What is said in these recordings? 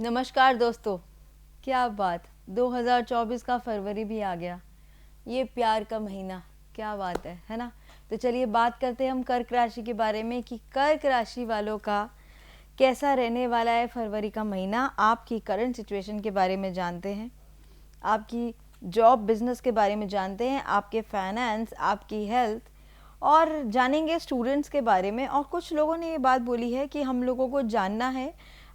नमस्कार दोस्तों। क्या बात, 2024 का फरवरी भी आ गया। ये प्यार का महीना, क्या बात है ना। तो चलिए बात करते हैं हम कर्क राशि के बारे में कि कर्क राशि वालों का कैसा रहने वाला है फरवरी का महीना। आपकी करंट सिचुएशन के बारे में जानते हैं, आपकी जॉब बिजनेस के बारे में जानते हैं, आपके फाइनेंस, आपकी हेल्थ, और जानेंगे स्टूडेंट्स के बारे में। और कुछ लोगों ने ये बात बोली है कि हम लोगों को जानना है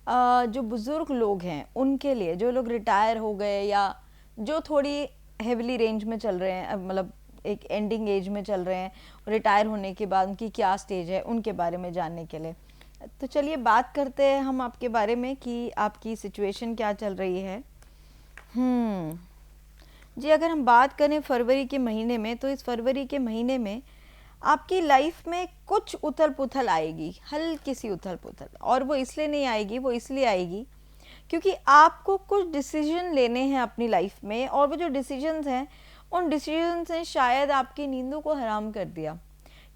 जो बुज़ुर्ग लोग हैं उनके लिए, जो लोग रिटायर हो गए या जो थोड़ी हेवली रेंज में चल रहे हैं, मतलब एक एंडिंग एज में चल रहे हैं, रिटायर होने के बाद उनकी क्या स्टेज है, उनके बारे में जानने के लिए। तो चलिए बात करते हैं हम आपके बारे में कि आपकी सिचुएशन क्या चल रही है। जी, अगर हम बात करें फरवरी के महीने में, तो इस फरवरी के महीने में आपकी लाइफ में कुछ उथल पुथल आएगी, हल्की सी उथल पुथल। और वो इसलिए नहीं आएगी, वो इसलिए आएगी क्योंकि आपको कुछ डिसीजन लेने हैं अपनी लाइफ में, और वो जो डिसीजंस हैं उन डिसीजंस ने शायद आपकी नींदों को हराम कर दिया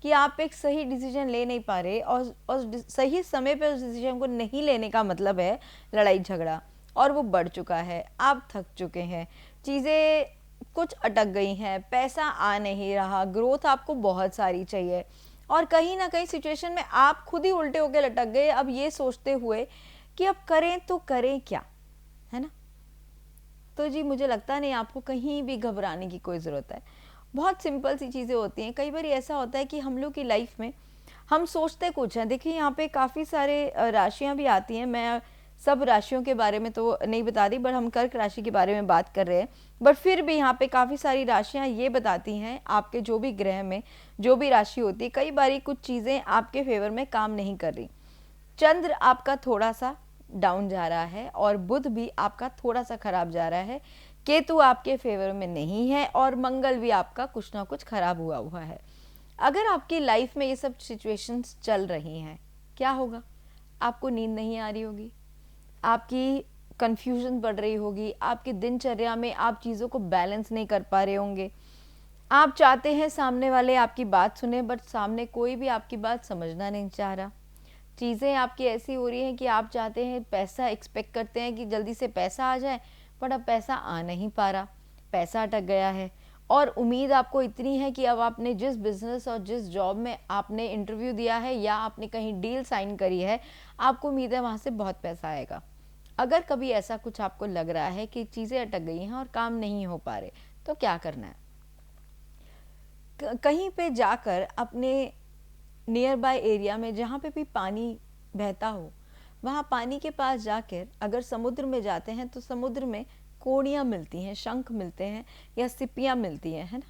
कि आप एक सही डिसीजन ले नहीं पा रहे। और सही समय पे उस डिसीजन को नहीं लेने का मतलब है लड़ाई झगड़ा, और वो बढ़ चुका है। आप थक चुके हैं, चीज़ें कुछ अटक गई हैं, पैसा आ नहीं रहा, ग्रोथ आपको बहुत सारी चाहिए, और कहीं ना कहीं सिचुएशन में आप खुद ही उल्टे होकर लटक गए अब ये सोचते हुए कि अब करें तो करें क्या, है ना। तो जी मुझे लगता नहीं आपको कहीं भी घबराने की कोई ज़रूरत है। बहुत सिंपल सी चीज़ें होती हैं। कई बार ऐसा होता है कि हम लोग की लाइफ में हम सोचते कुछ हैं। देखिए यहाँ पे काफ़ी सारे राशियाँ भी आती हैं। मैं सब राशियों के बारे में तो नहीं बता रही, बट हम कर्क राशि के बारे में बात कर रहे हैं। बट फिर भी यहाँ पे काफ़ी सारी राशियाँ ये बताती हैं, आपके जो भी ग्रह में जो भी राशि होती है, कई बार कुछ चीज़ें आपके फेवर में काम नहीं कर रही। चंद्र आपका थोड़ा सा डाउन जा रहा है, और बुध भी आपका थोड़ा सा खराब जा रहा है, केतु आपके फेवर में नहीं है, और मंगल भी आपका कुछ ना कुछ खराब हुआ है। अगर आपकी लाइफ में ये सब सिचुएशंस चल रही हैं, क्या होगा? आपको नींद नहीं आ रही होगी, आपकी कंफ्यूजन बढ़ रही होगी, आपकी दिनचर्या में आप चीज़ों को बैलेंस नहीं कर पा रहे होंगे। आप चाहते हैं सामने वाले आपकी बात सुने, बट सामने कोई भी आपकी बात समझना नहीं चाह रहा। चीज़ें आपकी ऐसी हो रही हैं कि आप चाहते हैं, पैसा एक्सपेक्ट करते हैं कि जल्दी से पैसा आ जाए, पर अब पैसा आ नहीं पा रहा, पैसा अटक गया है। और उम्मीद आपको इतनी है कि अब आपने जिस बिजनेस और जिस जॉब में आपने इंटरव्यू दिया है या आपने कहीं डील साइन करी है, आपको उम्मीद है वहाँ से बहुत पैसा आएगा। अगर कभी ऐसा कुछ आपको लग रहा है कि चीज़ें अटक गई हैं और काम नहीं हो पा रहे, तो क्या करना है? कहीं पे जाकर अपने नियर बाय एरिया में जहाँ पे भी पानी बहता हो, वहाँ पानी के पास जाकर, अगर समुद्र में जाते हैं तो समुद्र में कोड़ियाँ मिलती हैं, शंख मिलते हैं या सिपियाँ मिलती हैं, है ना।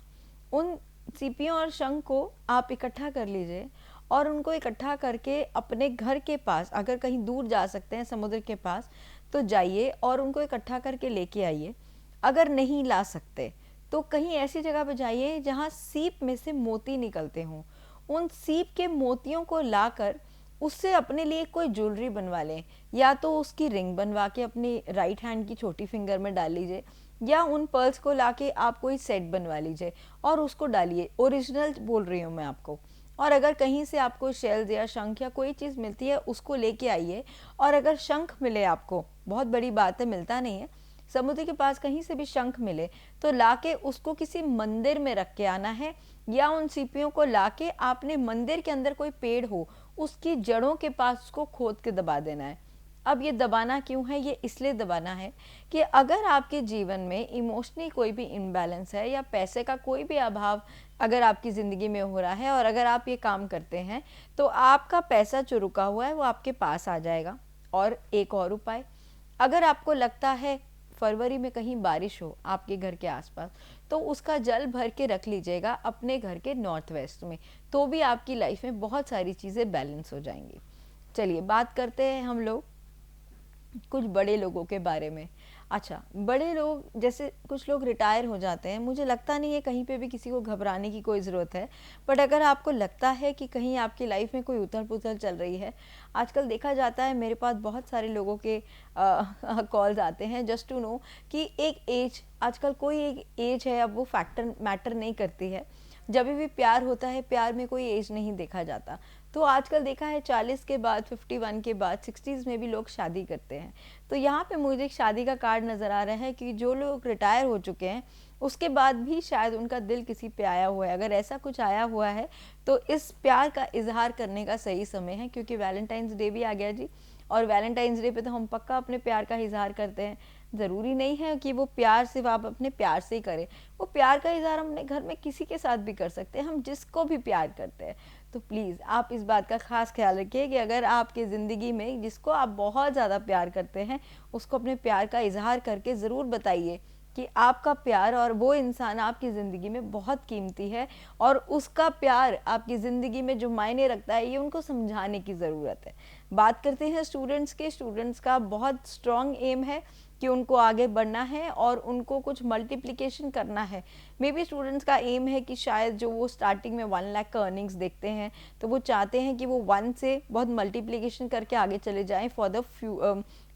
उन सिपियों और शंख को आप इकट्ठा कर लीजिए, और उनको इकट्ठा करके अपने घर के पास, अगर कहीं दूर जा सकते हैं समुद्र के पास, तो जाइए और उनको इकट्ठा करके लेके आइए। अगर नहीं ला सकते तो कहीं ऐसी जगह पर जाइए जहाँ सीप में से मोती निकलते हों। उन सीप के मोतियों को लाकर उससे अपने लिए कोई ज्वेलरी बनवा लें, या तो उसकी रिंग बनवा के अपनी राइट हैंड की छोटी फिंगर में डाल लीजिए, या उन पर्ल्स को लाके आप कोई सेट बनवा लीजिए और उसको डालिए। ओरिजिनल बोल रही हूँ मैं आपको। और अगर कहीं से आपको शेल्स या शंख या कोई चीज़ मिलती है, उसको लेके आइए। और अगर शंख मिले आपको, बहुत बड़ी बात है, मिलता नहीं है, समुद्र के पास कहीं से भी शंख मिले तो लाके उसको किसी मंदिर में रख के आना है, या उन सीपियों को लाके आपने मंदिर के अंदर कोई पेड़ हो उसकी जड़ों के पास उसको खोद के दबा देना है। अब ये दबाना क्यों है? ये इसलिए दबाना है कि अगर आपके जीवन में इमोशनली कोई भी इम्बैलेंस है या पैसे का कोई भी अभाव अगर आपकी ज़िंदगी में हो रहा है, और अगर आप ये काम करते हैं, तो आपका पैसा जो रुका हुआ है वो आपके पास आ जाएगा। और एक और उपाय, अगर आपको लगता है फरवरी में कहीं बारिश हो आपके घर के आसपास, तो उसका जल भर के रख लीजिएगा अपने घर के नॉर्थ वेस्ट में, तो भी आपकी लाइफ में बहुत सारी चीज़ें बैलेंस हो जाएंगी। चलिए बात करते हैं हम लोग कुछ बड़े लोगों के बारे में। अच्छा, बड़े लोग, जैसे कुछ लोग रिटायर हो जाते हैं, मुझे लगता नहीं है कहीं पे भी किसी को घबराने की कोई ज़रूरत है। बट अगर आपको लगता है कि कहीं आपकी लाइफ में कोई उथल पुथल चल रही है, आजकल देखा जाता है, मेरे पास बहुत सारे लोगों के कॉल्स आते हैं जस्ट टू नो कि एक एज, आजकल कोई एक एज है, अब वो फैक्टर मैटर नहीं करती है। जब भी प्यार होता है, प्यार में कोई एज नहीं देखा जाता। तो आजकल देखा है 40 के बाद, 51 के बाद, 60s में भी लोग शादी करते हैं। तो यहाँ पे मुझे एक शादी का कार्ड नज़र आ रहा है कि जो लोग रिटायर हो चुके हैं उसके बाद भी शायद उनका दिल किसी पे आया हुआ है। अगर ऐसा कुछ आया हुआ है तो इस प्यार का इजहार करने का सही समय है, क्योंकि वैलेंटाइंस डे भी आ गया जी। और वैलेंटाइंस डे पे तो हम पक्का अपने प्यार का इजहार करते हैं। ज़रूरी नहीं है कि वो प्यार सिर्फ आप अपने प्यार से ही करें, वो प्यार का इजहार हम अपने घर में किसी के साथ भी कर सकते हैं, हम जिसको भी प्यार करते हैं। तो प्लीज़ आप इस बात का ख़ास ख्याल रखिए कि अगर आपकी ज़िंदगी में जिसको आप बहुत ज़्यादा प्यार करते हैं उसको अपने प्यार का इजहार करके ज़रूर बताइए कि आपका प्यार और वो इंसान आपकी ज़िंदगी में बहुत कीमती है, और उसका प्यार आपकी ज़िंदगी में जो मायने रखता है ये उनको समझाने की ज़रूरत है। बात करते हैं स्टूडेंट्स के। स्टूडेंट्स का बहुत स्ट्रॉन्ग एम है कि उनको आगे बढ़ना है और उनको कुछ मल्टीप्लिकेशन करना है। मे बी स्टूडेंट्स का एम है कि शायद जो वो स्टार्टिंग में 1 लाख का अर्निंग्स देखते हैं तो वो चाहते हैं कि वो 1 से बहुत मल्टीप्लिकेशन करके आगे चले जाएं फॉर द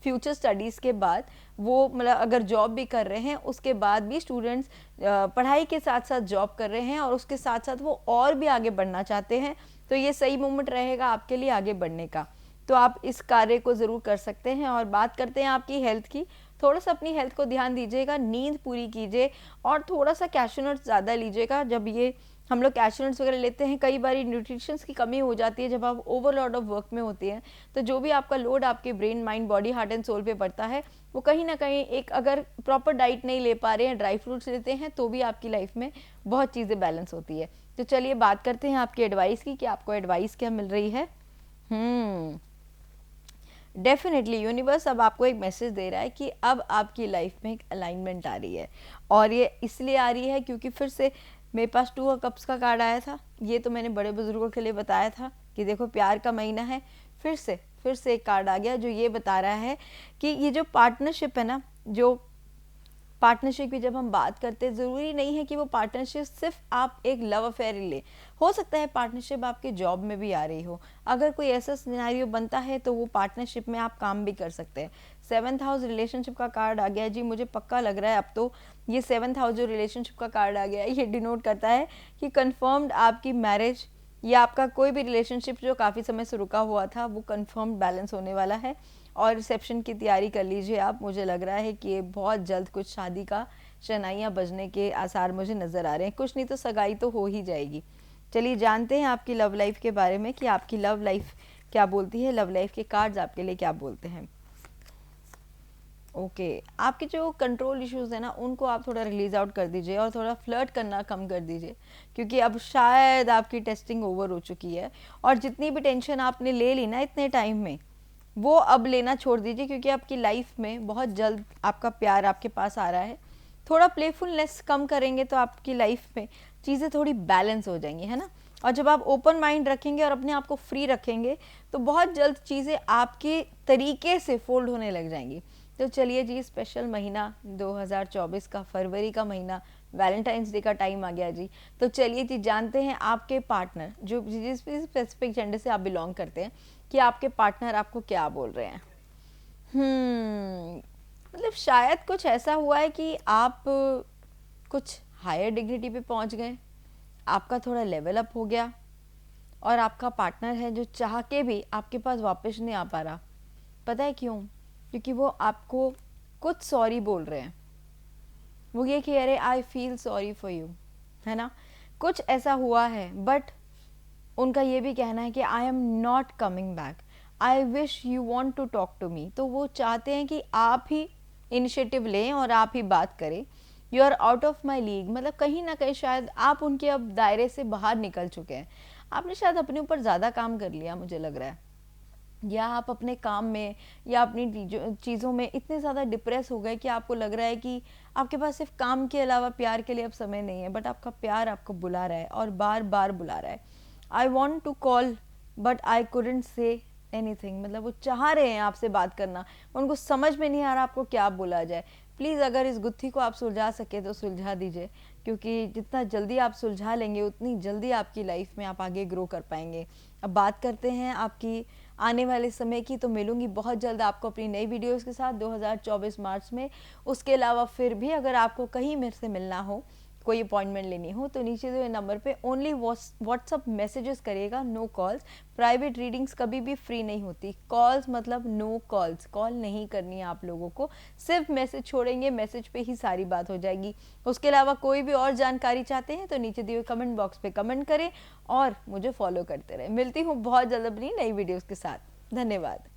फ्यूचर स्टडीज़ के बाद। वो मतलब अगर जॉब भी कर रहे हैं उसके बाद भी स्टूडेंट्स पढ़ाई के साथ साथ जॉब कर रहे हैं और उसके साथ साथ वो और भी आगे बढ़ना चाहते हैं, तो ये सही मोमेंट रहेगा आपके लिए आगे बढ़ने का। तो आप इस कार्य को ज़रूर कर सकते हैं। और बात करते हैं आपकी हेल्थ की। थोड़ा सा अपनी हेल्थ को ध्यान दीजिएगा, नींद पूरी कीजिए और थोड़ा सा कैशू नट्स ज़्यादा लीजिएगा। जब ये हम लोग कैशू नट्स वगैरह लेते हैं, कई बार न्यूट्रिशंस की कमी हो जाती है जब आप ओवरलोड ऑफ वर्क में होती हैं। तो जो भी आपका लोड आपके brain, mind, body, heart and soul पे पड़ता है वो कहीं ना कहीं एक, अगर प्रॉपर डाइट नहीं ले पा रहे हैं, ड्राई फ्रूट्स लेते हैं, तो भी आपकी लाइफ में बहुत चीज़ें बैलेंस होती है। तो चलिए बात करते हैं आपकी एडवाइस की कि आपको एडवाइस क्या मिल रही है। डेफिनेटली यूनिवर्स अब आपको एक मैसेज दे रहा है कि अब आपकी लाइफ में एक अलाइनमेंट आ रही है, और ये इसलिए आ रही है क्योंकि फिर से मेरे पास 2 ऑफ कप्स का कार्ड आया था। ये तो मैंने बड़े बुजुर्गों के लिए बताया था कि देखो प्यार का महीना है। फिर से एक कार्ड आ गया जो ये बता रहा है कि ये जो पार्टनरशिप है ना, जो पार्टनरशिप की जब हम बात करते हैं, ज़रूरी नहीं है कि वो पार्टनरशिप सिर्फ आप एक लव अफेयर ले, हो सकता है पार्टनरशिप आपके जॉब में भी आ रही हो। अगर कोई ऐसा सिनेरियो बनता है तो वो पार्टनरशिप में आप काम भी कर सकते हैं। 7th हाउस रिलेशनशिप का कार्ड आ गया जी। मुझे पक्का लग रहा है अब तो ये 7th हाउस जो रिलेशनशिप का कार्ड आ गया है ये डिनोट करता है कि कन्फर्म्ड आपकी मैरिज या आपका कोई भी रिलेशनशिप जो काफ़ी समय से रुका हुआ था वो कन्फर्म्ड बैलेंस होने वाला है। और रिसेप्शन की तैयारी कर लीजिए आप। मुझे लग रहा है कि ये बहुत जल्द कुछ शादी का शनाइयाँ बजने के आसार मुझे नज़र आ रहे हैं। कुछ नहीं तो सगाई तो हो ही जाएगी। चलिए जानते हैं आपकी लव लाइफ के बारे में कि आपकी लव लाइफ क्या बोलती है, लव लाइफ के कार्ड्स आपके लिए क्या बोलते हैं। ओके, आपके जो कंट्रोल इश्यूज़ है ना उनको आप थोड़ा रिलीज आउट कर दीजिए और थोड़ा फ्लर्ट करना कम कर दीजिए, क्योंकि अब शायद आपकी टेस्टिंग ओवर हो चुकी है। और जितनी भी टेंशन आपने ले ली ना इतने टाइम में, वो अब लेना छोड़ दीजिए, क्योंकि आपकी लाइफ में बहुत जल्द आपका प्यार आपके पास आ रहा है। थोड़ा प्लेफुलनेस कम करेंगे तो आपकी लाइफ में चीज़ें थोड़ी बैलेंस हो जाएंगी, है ना। और जब आप ओपन माइंड रखेंगे और अपने आप को फ्री रखेंगे तो बहुत जल्द चीज़ें आपके तरीके से फोल्ड होने लग जाएंगी। तो चलिए जी, स्पेशल महीना 2024 का फरवरी का महीना, वैलेंटाइंस डे का टाइम आ गया जी। तो चलिए जी जानते हैं आपके पार्टनर, जो जिस भी स्पेसिफिक जेंडर से आप बिलोंग करते हैं, कि आपके पार्टनर आपको क्या बोल रहे हैं। मतलब शायद कुछ ऐसा हुआ है कि आप कुछ हायर डिग्निटी पे पहुंच गए, आपका थोड़ा लेवल अप हो गया, और आपका पार्टनर है जो चाह के भी आपके पास वापस नहीं आ पा रहा। पता है क्यों? क्योंकि वो आपको कुछ सॉरी बोल रहे हैं। वो ये कि अरे I feel sorry for you, है ना, कुछ ऐसा हुआ है। बट उनका ये भी कहना है कि I am not coming back, I wish you want to talk to me. तो वो चाहते हैं कि आप ही इनिशिएटिव लें और आप ही बात करें। You are out of my league, मतलब कहीं ना कहीं शायद आप उनके अब दायरे से बाहर निकल चुके हैं। आपने शायद अपने ऊपर ज़्यादा काम कर लिया, मुझे लग रहा है, या आप अपने काम में या अपनी चीज़ों में इतने ज़्यादा डिप्रेस हो गए कि आपको लग रहा है कि आपके पास सिर्फ काम के अलावा प्यार के लिए अब समय नहीं है। बट आपका प्यार आपको बुला रहा है और बार बार बुला रहा है। I want to call but I couldn't say anything, मतलब वो चाह रहे हैं आपसे बात करना, उनको समझ में नहीं आ रहा आपको क्या बोला जाए। प्लीज़ अगर इस गुत्थी को आप सुलझा सके तो सुलझा दीजिए, क्योंकि जितना जल्दी आप सुलझा लेंगे उतनी जल्दी आपकी लाइफ में आप आगे ग्रो कर पाएंगे। अब बात करते हैं आपकी आने वाले समय की। तो मिलूंगी बहुत जल्द आपको अपनी नई वीडियोस के साथ 2024 मार्च में। उसके अलावा फिर भी अगर आपको कहीं मेरे से मिलना हो, कोई अपॉइंटमेंट लेनी हो तो नीचे दिए हुए नंबर पे ओनली व्हाट्सअप मैसेजेस करिएगा, नो कॉल्स। प्राइवेट रीडिंग्स कभी भी फ्री नहीं होती, कॉल्स मतलब नो कॉल्स, कॉल नहीं करनी है आप लोगों को, सिर्फ मैसेज छोड़ेंगे, मैसेज पे ही सारी बात हो जाएगी। उसके अलावा कोई भी और जानकारी चाहते हैं तो नीचे दिए हुए कमेंट बॉक्स पे कमेंट करें और मुझे फॉलो करते रहें। मिलती हूँ बहुत जल्द अपनी नई वीडियोज़ के साथ। धन्यवाद।